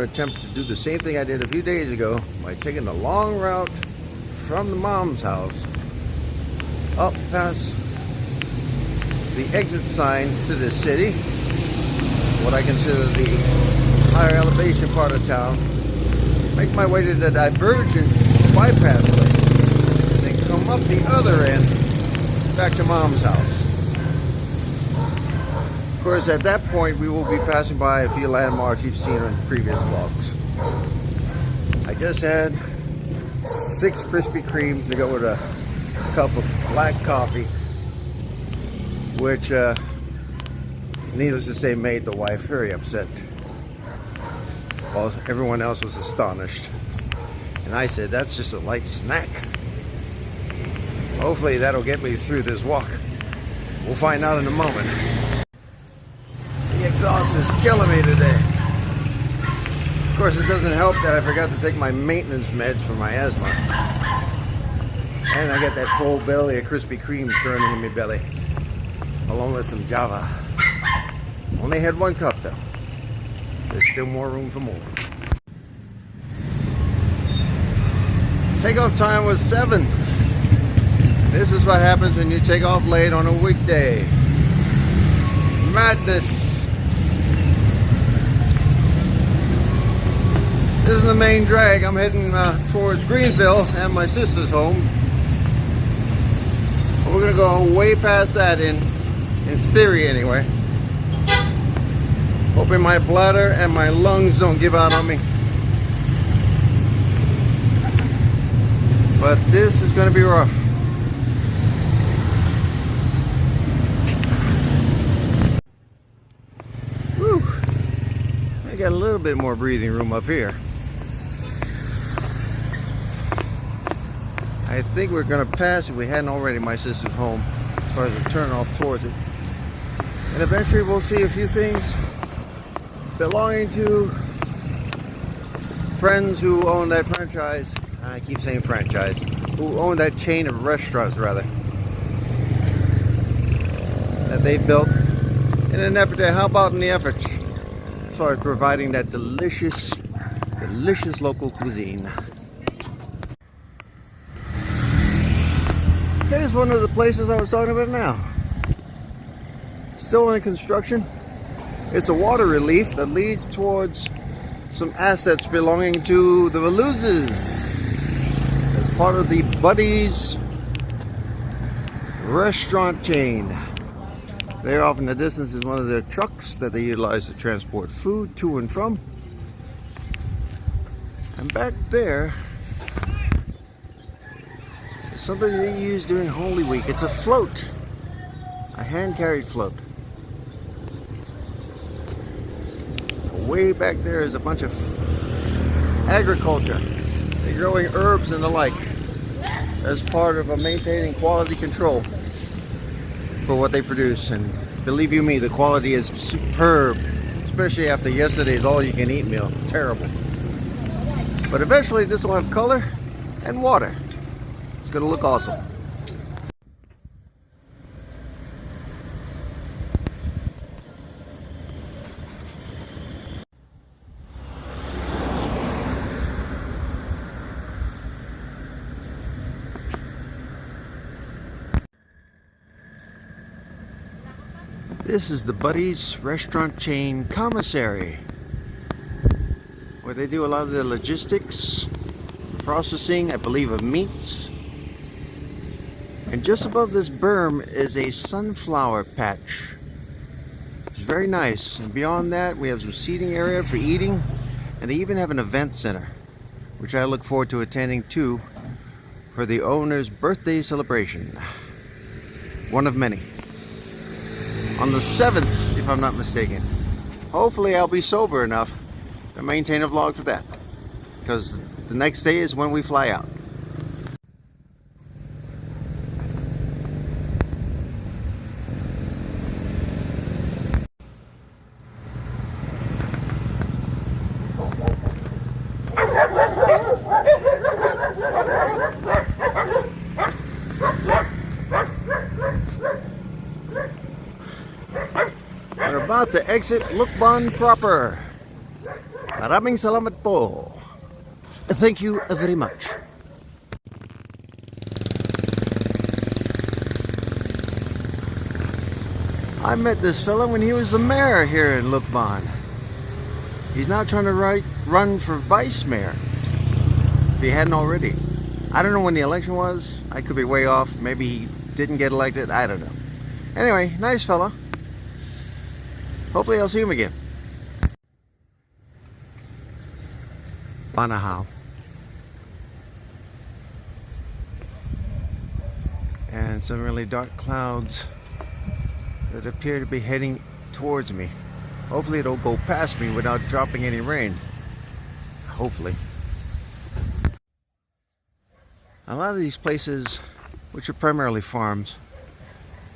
to attempt to do the same thing I did a few days ago by taking the long route from the mom's house up past the exit sign to the city, what I consider the higher elevation part of town, make my way to the divergent bypass lane, and then come up the other end back to mom's house. Of course, at that point, we will be passing by a few landmarks you've seen in previous vlogs. I just had 6 Krispy Kremes to go with a cup of black coffee, which, needless to say, made the wife very upset, while everyone else was astonished. And I said, that's just a light snack. Hopefully that'll get me through this walk. We'll find out in a moment. The exhaust is killing me today. Of course, it doesn't help that I forgot to take my maintenance meds for my asthma. And I got that full belly of Krispy Kreme churning in my belly, along with some Java. Only had 1 cup though. There's still more room for more. Takeoff time was 7. This is what happens when you take off late on a weekday. Madness. This is the main drag. I'm heading towards Greenville and my sister's home. We're gonna go way past that in theory anyway. Hoping my bladder and my lungs don't give out on me. But this is gonna be rough. Whew. I got a little bit more breathing room up here. I think we're gonna pass, if we hadn't already, my sister's home, as far as we turn off towards it. And eventually we'll see a few things belonging to friends who own that franchise. I keep saying franchise. Who own that chain of restaurants, rather, that they built in an effort to help out in the efforts as far as providing that delicious, delicious local cuisine. Here's one of the places I was talking about now. Still in construction. It's a water relief that leads towards some assets belonging to the Veluzs as part of the Buddy's restaurant chain. There off in the distance is one of their trucks that they utilize to transport food to and from. And back there is something they use during Holy Week. It's a float, a hand-carried float. Way back there is a bunch of agriculture. They're growing herbs and the like as part of maintaining quality control for what they produce. And believe you me, the quality is superb, especially after yesterday's all-you-can-eat meal. Terrible. But eventually this will have color and water. It's going to look awesome. This is the Buddy's restaurant chain commissary, where they do a lot of the logistics, processing, I believe, of meats. And just above this berm is a sunflower patch. It's very nice. And beyond that, we have some seating area for eating, and they even have an event center, which I look forward to attending too for the owner's birthday celebration. One of many. On the 7th, if I'm not mistaken. Hopefully I'll be sober enough to maintain a vlog for that, because the next day is when we fly out. We're about to exit Lukban proper. Maraming salamat po. Thank you very much. I met this fella when he was the mayor here in Lukban. He's now trying to run for vice mayor, if he hadn't already. I don't know when the election was. I could be way off. Maybe he didn't get elected. I don't know. Anyway, nice fella. Hopefully I'll see him again. Banahaw. And some really dark clouds that appear to be heading towards me. Hopefully it'll go past me without dropping any rain. Hopefully. A lot of these places, which are primarily farms,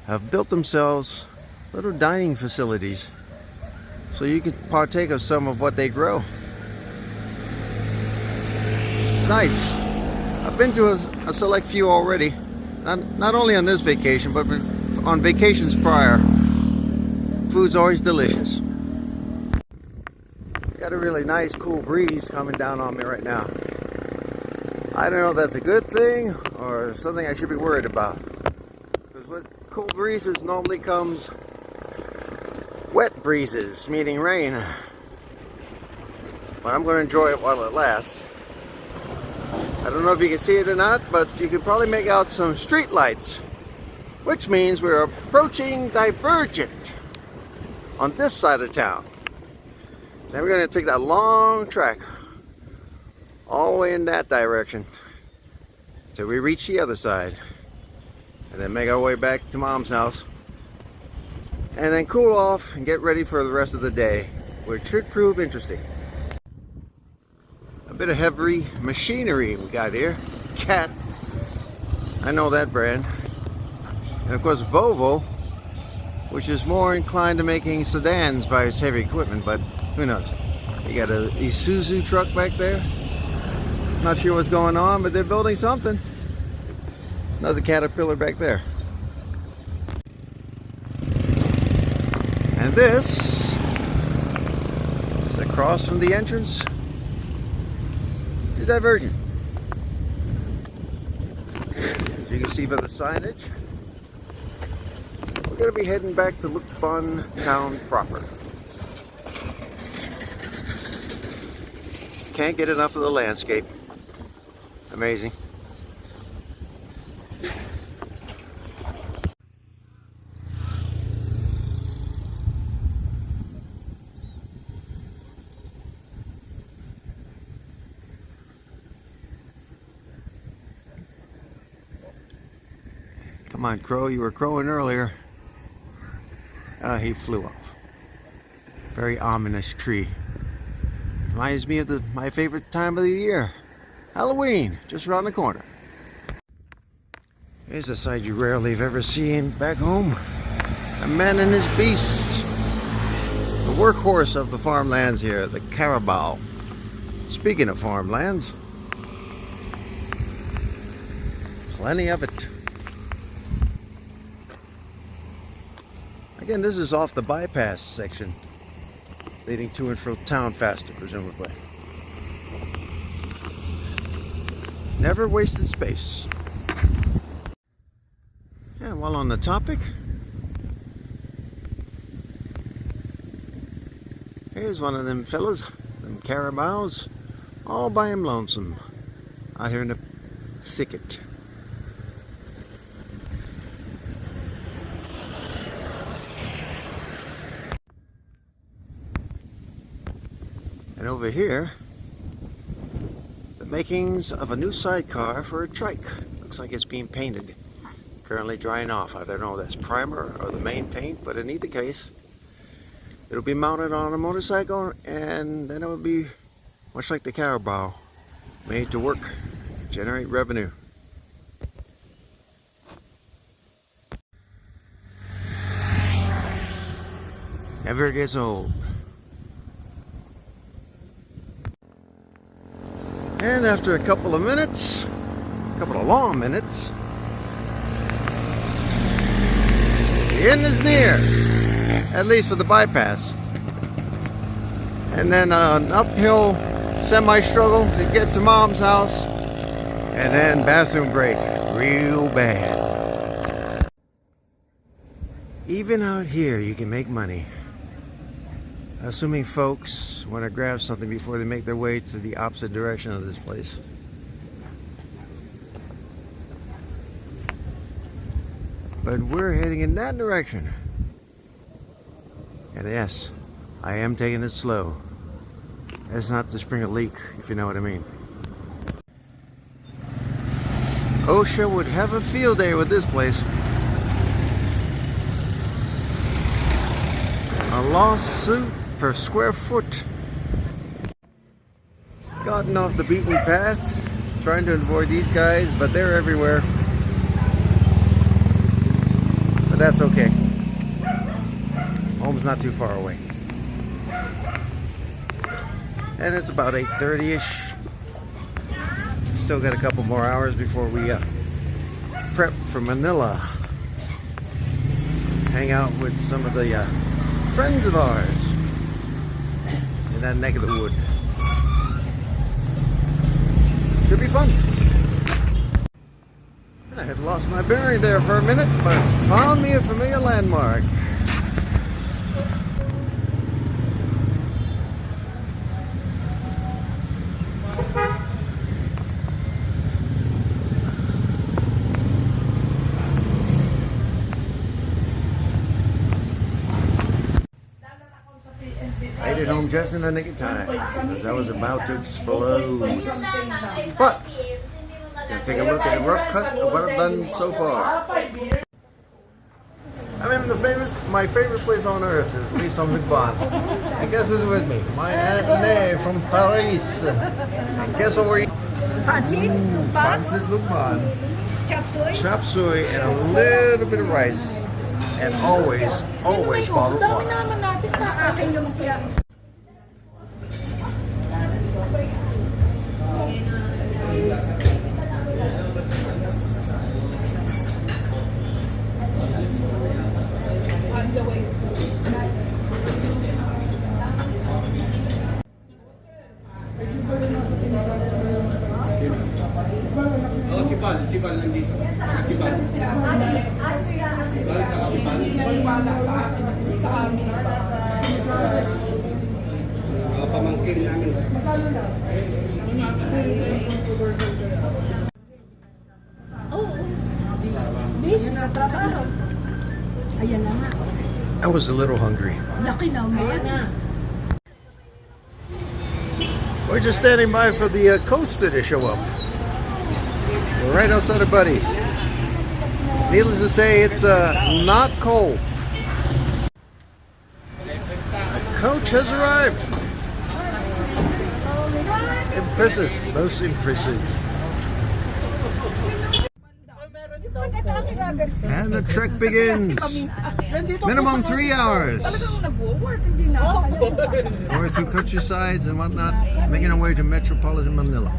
have built themselves little dining facilities so you can partake of some of what they grow. It's nice. I've been to a select few already, not only on this vacation, but on vacations prior. Food's always delicious. Got a really nice cool breeze coming down on me right now. I don't know if that's a good thing or something I should be worried about. Because with cool breezes normally comes wet breezes, meaning rain. But I'm going to enjoy it while it lasts. I don't know if you can see it or not, but you can probably make out some street lights, which means we're approaching Divergent on this side of town. Then we're going to take that long track all the way in that direction till we reach the other side, and then make our way back to Mom's house, and then cool off and get ready for the rest of the day, which should prove interesting. A bit of heavy machinery we got here. Cat, I know that brand. And of course Volvo, which is more inclined to making sedans by its heavy equipment, but who knows. You got a Isuzu truck back there. Not sure what's going on, but they're building something. Another Caterpillar back there. And this is across from the entrance to Divergent. As you can see by the signage, we're going to be heading back to Lukban town proper. Can't get enough of the landscape. Amazing. Come on, crow, you were crowing earlier. He flew off. Very ominous tree. Reminds me of my favorite time of the year. Halloween, just around the corner. Here's a sight you rarely have ever seen back home. A man and his beast. The workhorse of the farmlands here, the carabao. Speaking of farmlands, plenty of it. Again, this is off the bypass section, leading to and from town faster, presumably. Never wasted space. Yeah, while on the topic, here's one of them fellas, them carabaos, all by him lonesome, out here in the thicket. And over here, the makings of a new sidecar for a trike. Looks like it's being painted. Currently drying off. I don't know if that's primer or the main paint, but in either case, it'll be mounted on a motorcycle, and then it will be much like the carabao, made to work, generate revenue. Never gets old. And after a couple of minutes, a couple of long minutes, the end is near, at least for the bypass. and then an uphill semi-struggle to get to Mom's house, and then bathroom break real bad. Even out here you can make money, assuming folks want to grab something before they make their way to the opposite direction of this place. But we're heading in that direction. And yes, I am taking it slow. It's not to spring a leak, if you know what I mean. OSHA would have a field day with this place. A lawsuit per square foot. Gotten off the beaten path, trying to avoid these guys, but they're everywhere. But that's okay. Home's not too far away. And it's about 8:30-ish. Still got a couple more hours before we prep for Manila. Hang out with some of the friends of ours in that neck of the wood. Should be fun. I had lost my bearing there for a minute, but found me a familiar landmark. I made it home just in the nick of time because I was about to explode. But gonna take a look at a rough cut of what I've done so far. I'm in my favorite place on earth is Lee Bond. And guess who's with me? My Aunt Nene from Paris. And guess what we're eating? Pancit lukban, chop suey, and a little bit of rice. And always bottled water. Sipan lang dito. Sipan. Pamangkin namin. Busy sa trabaho. Ayan na nga. I was a little hungry. Laki naman. We're just standing by for the coaster to show up. We're right outside of Buddy's. Needless to say, it's not cold. The coach has arrived. Impressive, most impressive. And the trek begins. Minimum 3 hours. We're through countrysides and whatnot, making our way to metropolitan Manila.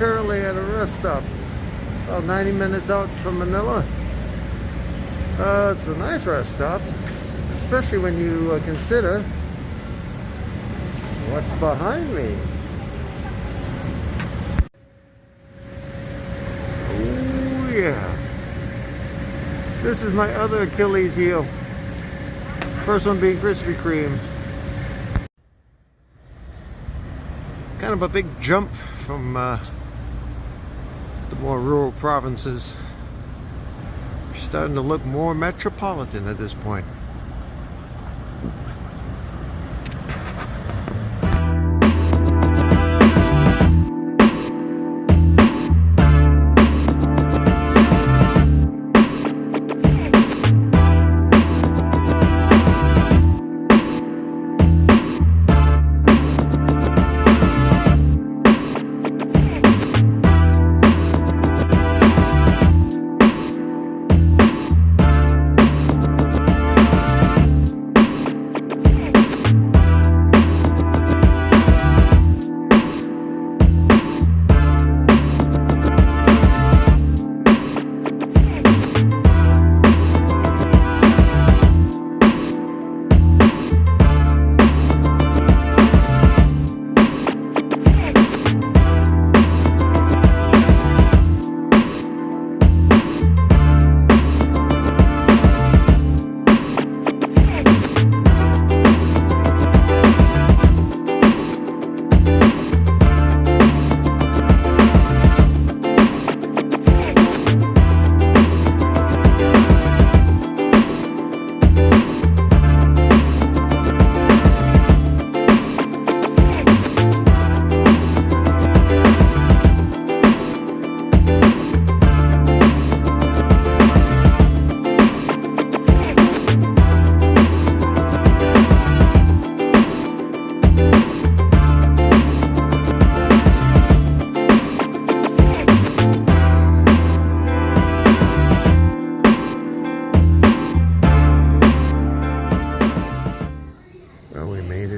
Currently at a rest stop about 90 minutes out from Manila. It's a nice rest stop, especially when you consider what's behind me. Oh yeah, this is my other Achilles heel. First one being Krispy Kreme. Kind of a big jump from the more rural provinces. We're starting to look more metropolitan at this point.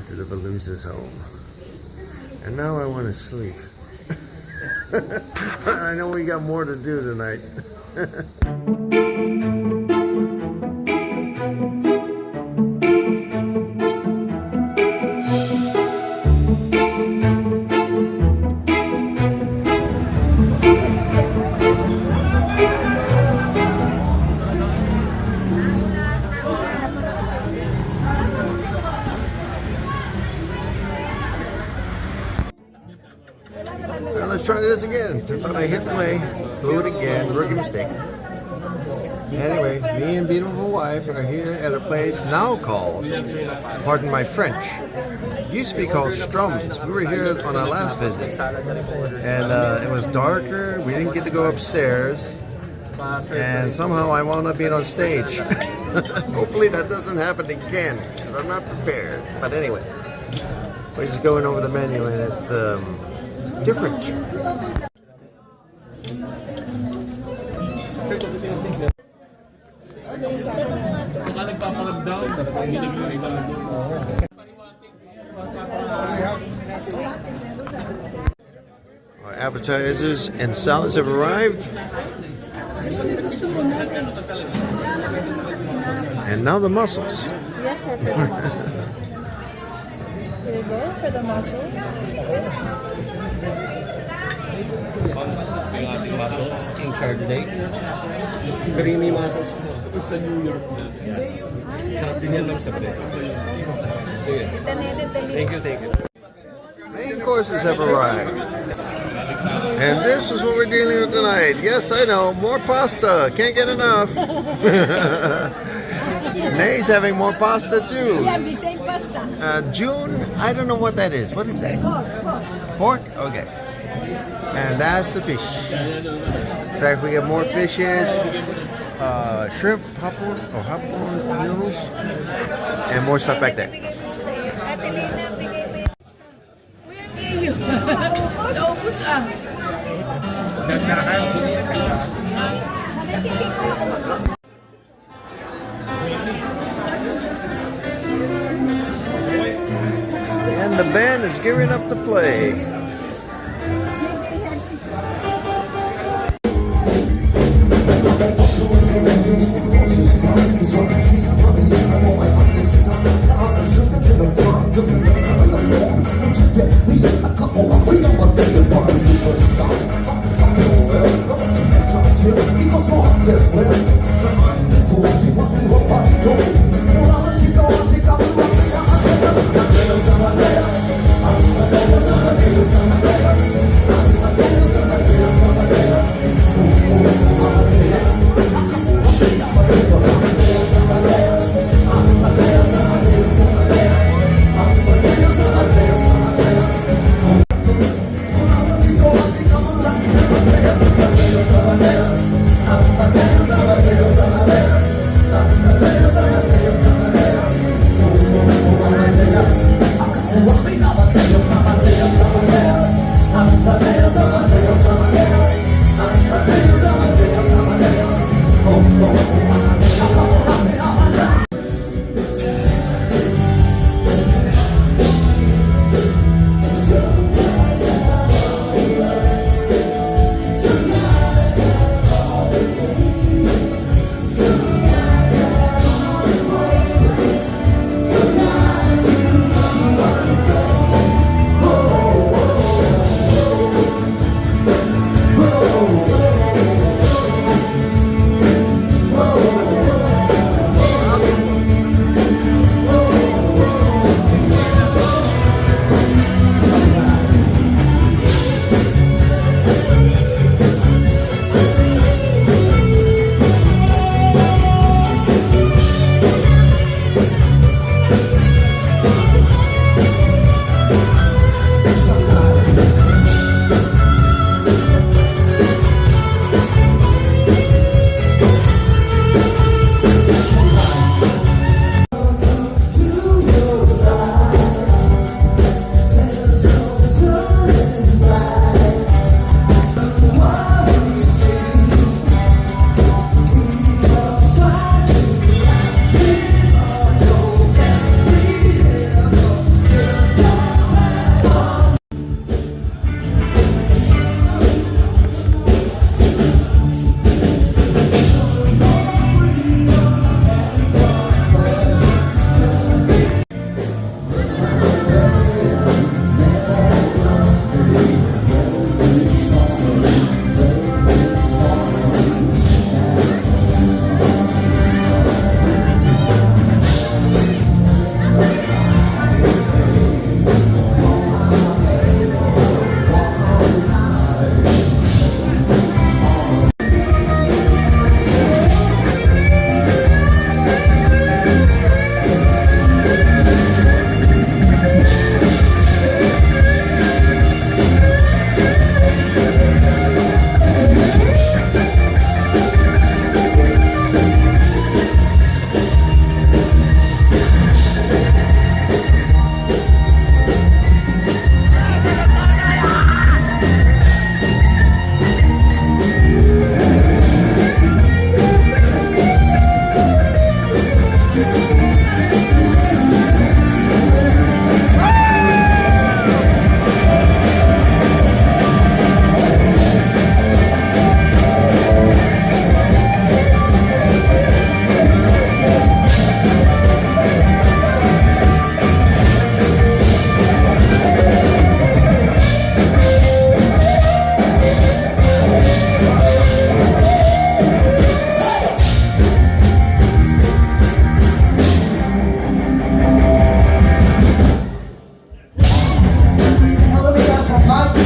To the Veluzs' home, and now I want to sleep. I know we got more to do tonight. Let's try this again. I thought I hit play, blew it again, rookie mistake. Anyway, me and beautiful wife are here at a place now called, pardon my French, used to be called Strumms. We were here on our last visit, and it was darker. We didn't get to go upstairs, and somehow I wound up being on stage. Hopefully that doesn't happen again, because I'm not prepared. But anyway, we're just going over the menu, and it's different. Our appetizers and salads have arrived. And now the mussels. Yes, sir, for the mussels. Here we go for the mussels. Yung ating mussels, king chardonnay. Creamy mussels po sa New York na. Sarap din yan lang sa preso. Sige. Thank you, thank you. Main courses have arrived. And this is what we're dealing with tonight. Yes, I know, more pasta. Can't get enough. Nene's having more pasta too. Yeah, the same pasta. June, I don't know what that is. What is that? Pork? Okay. And that's the fish. In fact, we get more fishes, shrimp, hapon noodles, and more stuff back there. And the band is gearing up to play. Because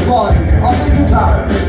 one on the guitar.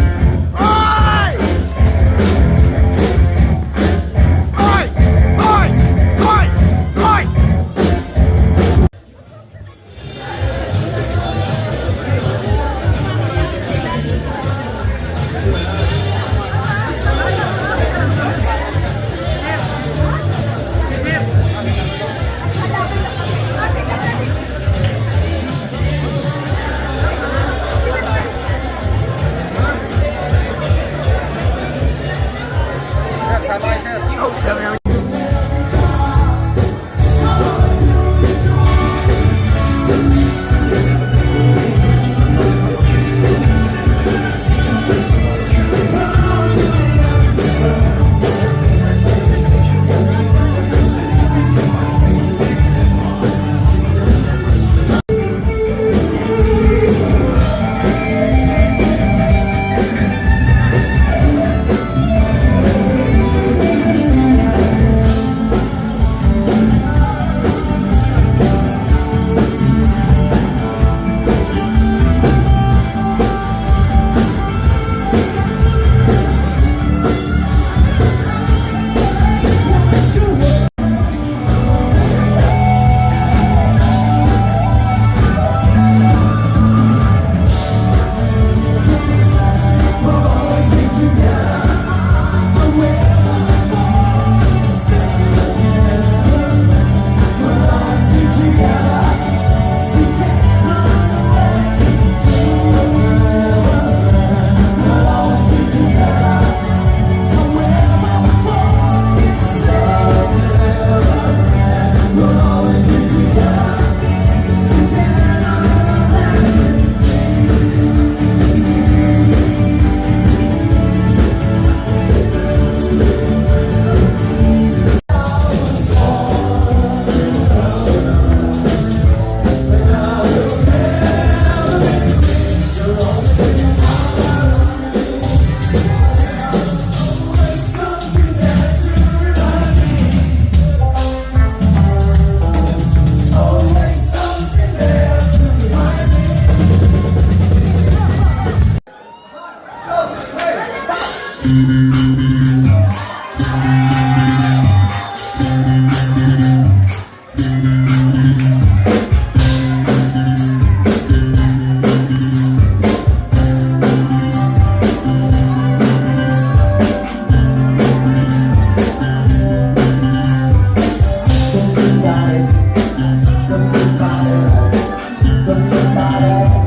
Bye.